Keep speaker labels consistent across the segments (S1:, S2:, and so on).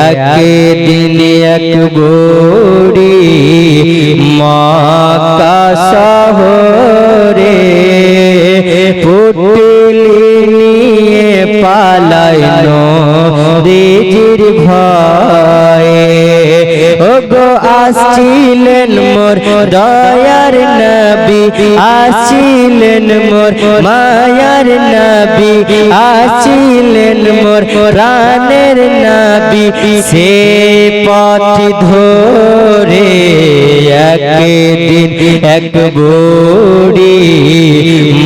S1: একদিন এক বুড়ি মক্কা শহরে পুটলি নিয়ে পালায় নবীজির ভয়ে। ওগো আসছিলেন মোর দয়ার নবী, আসছিলেন মোর মায়ার নবী, আসছিলেন মোর প্রাণের নবী। সে পথ ধরে একদিন এক বুড়ি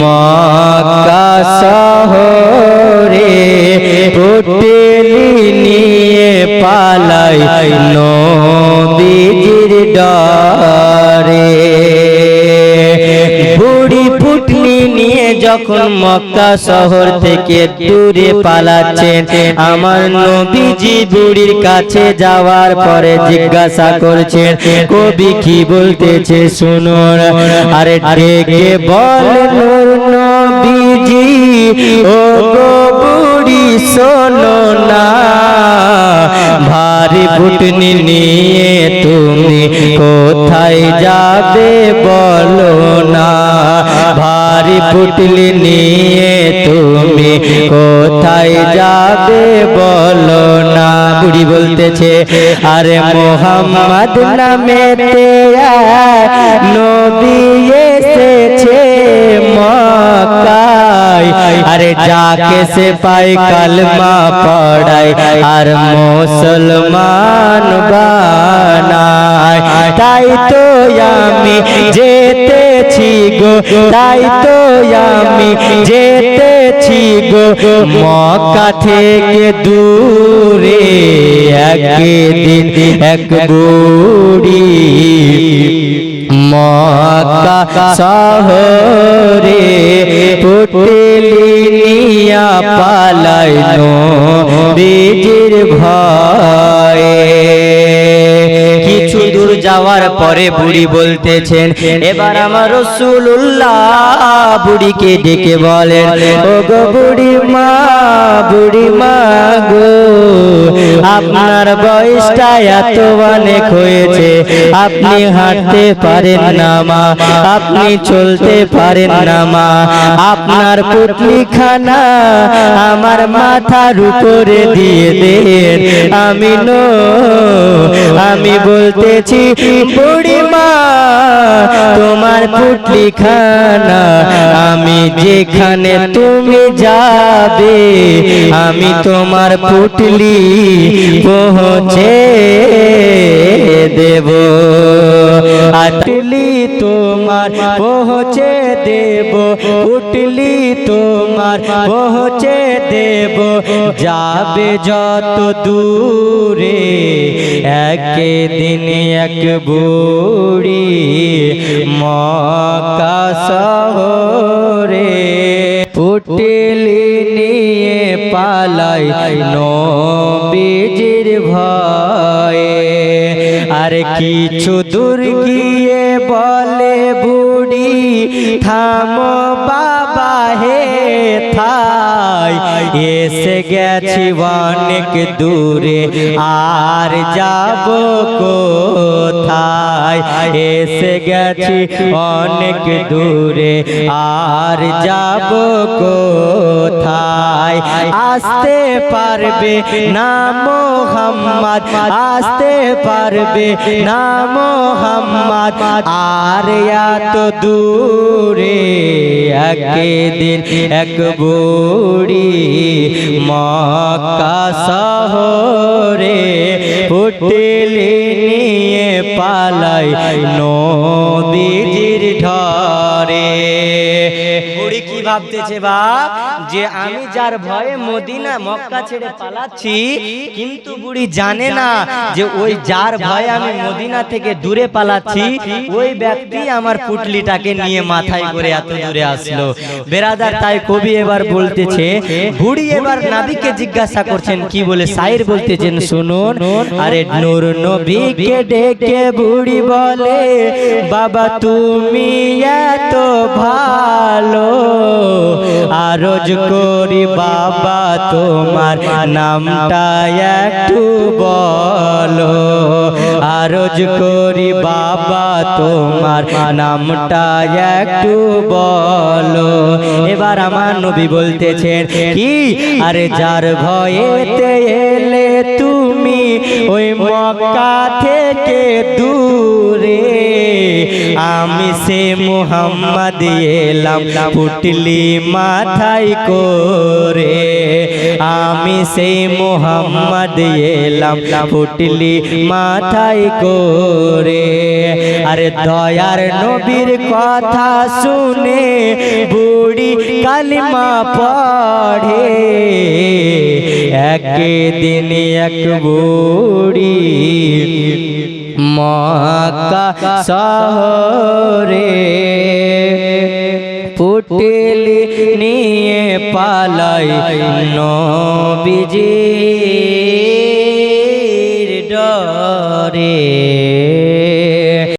S1: মক্কা শহরে পুটলি নিয়ে পালায় নবীজির ডরে। বুড়ি পুটলি নিয়ে যখন মক্কা শহর থেকে দূরে পালাচ্ছেন, আমার নবীজি বুড়ির কাছে যাওয়ার পরে জিজ্ঞাসা করছেন, কবি কি বলতেছে শুনুন। আরে ডেকে বলেন নবীজি, ও গো বুড়ি শোনো না, ভারী পুটলি নিয়ে তুমি কোথায় যাবে বলো না, ভারী পুটলি নিয়ে তুমি কোথায় যাবে বলো না। বুড়ি বলতেছে, আরে মোহাম্মদ নামেতে নবী এসেছে মক্কায়, আরে যাকে সে পাই কালমা পড়ায় আর মুসলমান বানায়। তাই তো আমি যেতেছি গো, তাই তো আমি যেতেছি গো মক্কা থেকে দূরে। একদিন এক বুড়ি মক্কা শহরে পুটলি নিয়া পালায় নবীজির ভয়ে। কিছু দূর যাওয়ার পরে বুড়ি বলতেছেন, এবার আমার রাসূলুল্লাহ বুড়িকে ডেকে বলেন, ও গো বুড়ি মা, বুড়ি মা গো, আপনার বয়সটা এত অনেক হয়েছে, আপনি হাঁটতে পারেন না মা, আপনি চলতে পারেন না মা, আপনার পুটলি খানা আমার মাথার উপরে দিয়ে দেন। আমি বলতেছি বুড়ি মা, তোমার পুটলি খানা আমি যেখানে তুমি যাবে আমি তোমার পুটলি পৌঁছে দেব, পুটলি তোমার পৌঁছে দেব, পুটলি তোমার পৌঁছে দেব, যাবে যত দূরে। একদিন এক বুড়ি মক্কা শহরে পুটলি নিয়ে পালায় নবীজির ভয়ে। আর কিছু দূর গিয়ে বলে বুড়ি, থামো বাবা হে থাই, এসে গেছি অনেক দূরে আর যাব কোথায়, এসে গেছি অনেক দূরে আর যাব কোথায়। আসতে পারবে না মোহাম্মদ, আসতে পারবে না মোহাম্মদ, আর এত দূরে। একদিন এক বুড়ি মক্কা শহরে পুটলি নিয়ে পালায় নবীজির ঢরে। বুড়ি কি ভাবতেছে বাপ, যে আমি যার ভয়ে মদিনা মক্কা ছেড়ে পালাচ্ছি, কিন্তু বুড়ি জানে না যে ওই যার ভয়ে আমি মদিনা থেকে দূরে পালাচ্ছি ওই ব্যক্তি আমার পুটলিটাকে নিয়ে মাথায় করে এত দূরে আসলো। বেরাদার, তাই কবি এবার বলতেছে, বুড়ি এবার নবীকে জিজ্ঞাসা করছেন, কি বলে শায়ের বলতেছেন শুনুন। আরে নূর নবীকে ডেকে বুড়ি বলে, বাবা তুমি এত ভালো, আর রোজ করি বাবা তোমার নামটা একটু বলো, আরজ করি বাবা তোমার নামটা একটু বলো। এবার আমার নবী বলতেছেন কি, আরে যার ভয়েতে এলে তুমি ওই মক্কা থেকে দূরে, আমি সে মুহাম্মদ এলাম পুটলি মাথায় করে, আমি সে মুহাম্মদ এলাম পুটলি মাথায় করে। আরে দয়ার নবীর কথা শুনে বুড়ি কালিমা পড়ে, একদিন এক বুড়ি মক্কা শহরে পুটলি নিয়ে পালাই নবীজির ডরে।